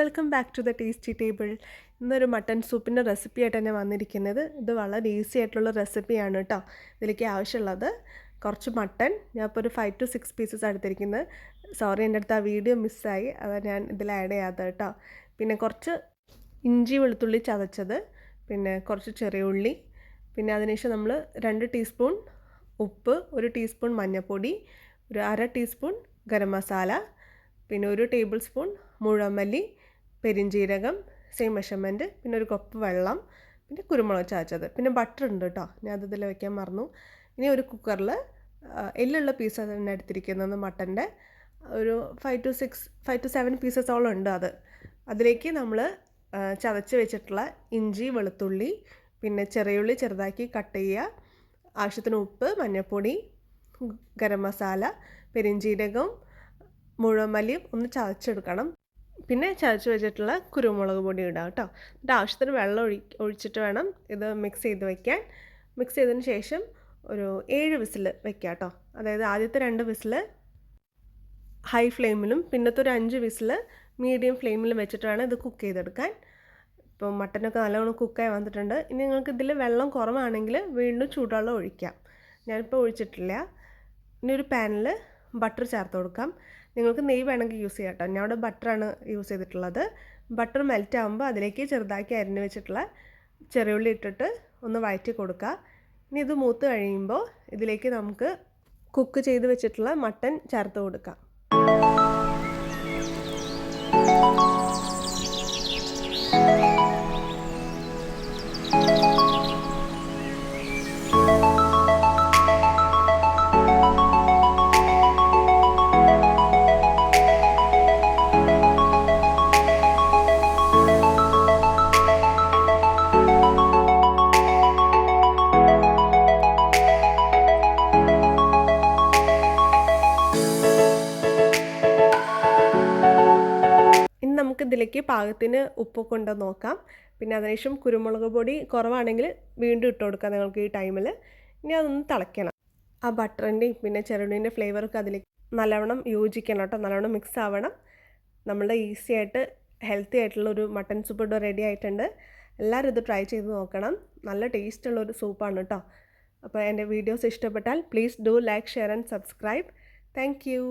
Welcome back to the tasty table. ഇന്നൊരു mutton സൂപ്പിൻ്റെ recipe ആയിട്ട് തന്നെ വന്നിരിക്കുന്നത്. ഇത് വളരെ ഈസി ആയിട്ടുള്ള റെസിപ്പിയാണ് കേട്ടോ. ഇതിലേക്ക് ആവശ്യമുള്ളത് കുറച്ച് മട്ടൺ, ഞാൻ ഇപ്പോൾ ഒരു 5 to 6 പീസസ് എടുത്തിരിക്കുന്നത്. സോറി, എൻ്റെ അടുത്ത് ആ വീഡിയോ മിസ്സായി, അത് ഞാൻ ഇതിൽ ആഡ് ചെയ്യാത്തത് കേട്ടോ. പിന്നെ കുറച്ച് ഇഞ്ചി വെളുത്തുള്ളി ചതച്ചത്, പിന്നെ കുറച്ച് ചെറിയ ഉള്ളി, പിന്നെ അതിനുശേഷം നമ്മൾ 2 ടീസ്പൂൺ ഉപ്പ്, 1 ടീസ്പൂൺ മഞ്ഞൾപ്പൊടി, ഒരു 1/2 ടീസ്പൂൺ ഗരം മസാല, പിന്നെ 1 ടേബിൾ സ്പൂൺ മുഴുവമല്ലി, പെരിഞ്ജീരകം സെയിം മെഷർമെൻറ്റ്, പിന്നെ ഒരു കപ്പ് വെള്ളം, പിന്നെ കുരുമുളക് ചതച്ചത്, പിന്നെ ബട്ടർ ഉണ്ട് കേട്ടോ, ഞാൻ അതിൽ വയ്ക്കാൻ മറന്നു. ഇനി ഒരു കുക്കറിൽ എല്ലുള്ള പീസസ് തന്നെ എടുത്തിരിക്കുന്നത് മട്ടൻ്റെ, ഒരു 5 to 7 പീസസോളം ഉണ്ട്. അതിലേക്ക് നമ്മൾ ചതച്ച് വെച്ചിട്ടുള്ള ഇഞ്ചി വെളുത്തുള്ളി, പിന്നെ ചെറിയുള്ളി ചെറുതാക്കി കട്ട് ചെയ്യുക, ആവശ്യത്തിന് ഉപ്പ്, മഞ്ഞൾപ്പൊടി, ഗരം മസാല, പെരിഞ്ജീരകം, മുഴുവമല്ലിയും ഒന്ന് ചതച്ചെടുക്കണം. പിന്നെ ചതച്ച് വെച്ചിട്ടുള്ള കുരുമുളക് പൊടി ഇടാം കേട്ടോ. എന്നിട്ട് ആവശ്യത്തിന് വെള്ളം ഒഴിച്ചിട്ട് വേണം ഇത് മിക്സ് ചെയ്ത് വയ്ക്കാൻ. മിക്സ് ചെയ്തതിന് ശേഷം ഒരു 7 വിസിൽ വയ്ക്കുക കേട്ടോ. അതായത് ആദ്യത്തെ 2 വിസിൽ ഹൈ ഫ്ലെയിമിലും പിന്നത്തെ ഒരു 5 വിസിൽ മീഡിയം ഫ്ലെയിമിലും വെച്ചിട്ട് വേണം ഇത് കുക്ക് ചെയ്തെടുക്കാൻ. ഇപ്പോൾ മട്ടനൊക്കെ നല്ലോണം കുക്കായി വന്നിട്ടുണ്ട്. ഇനി നിങ്ങൾക്ക് ഇതിൽ വെള്ളം കുറവാണെങ്കിൽ വീണ്ടും ചൂടുവെള്ളം ഒഴിക്കാം. ഞാനിപ്പോൾ ഒഴിച്ചിട്ടില്ല. ഇനി ഒരു പാനിൽ ബട്ടർ ചേർത്ത് കൊടുക്കാം. നിങ്ങൾക്ക് നെയ്യ് വേണമെങ്കിൽ യൂസ് ചെയ്യാം കേട്ടോ. ഞാൻ അവിടെ ബട്ടറാണ് യൂസ് ചെയ്തിട്ടുള്ളത്. ബട്ടർ മെൽറ്റ് ആകുമ്പോൾ അതിലേക്ക് ചെറുതാക്കി അരിഞ്ഞ് വെച്ചിട്ടുള്ള ചെറിയുള്ളി ഇട്ടിട്ട് ഒന്ന് വഴറ്റി കൊടുക്കുക. ഇനി ഇത് മൂത്ത് കഴിയുമ്പോൾ ഇതിലേക്ക് നമുക്ക് കുക്ക് ചെയ്ത് വെച്ചിട്ടുള്ള മട്ടൻ ചേർത്ത് കൊടുക്കാം. നമുക്കിതിലേക്ക് പാകത്തിന് ഉപ്പൊക്കെ ഉണ്ടോ നോക്കാം. പിന്നെ അതിനുശേഷം കുരുമുളക് പൊടി കുറവാണെങ്കിൽ വീണ്ടും ഇട്ട് കൊടുക്കാം നിങ്ങൾക്ക് ഈ ടൈമിൽ. ഇനി അതൊന്ന് തിളയ്ക്കണം. ആ ബട്ടറിൻ്റെയും പിന്നെ ചെറുള്ളിൻ്റെ ഫ്ലേവറൊക്കെ അതിലേക്ക് നല്ലവണ്ണം യോജിക്കണം കേട്ടോ, നല്ലവണ്ണം മിക്സ് ആവണം. നമ്മളുടെ ഈസി ആയിട്ട് ഹെൽത്തി ആയിട്ടുള്ളൊരു മട്ടൺ സൂപ്പ് ഇവിടെ റെഡി ആയിട്ടുണ്ട്. എല്ലാവരും ഇത് ട്രൈ ചെയ്ത് നോക്കണം. നല്ല ടേസ്റ്റുള്ളൊരു സൂപ്പാണ് കേട്ടോ. അപ്പോൾ എൻ്റെ വീഡിയോസ് ഇഷ്ടപ്പെട്ടാൽ please do like, share and subscribe. Thank you.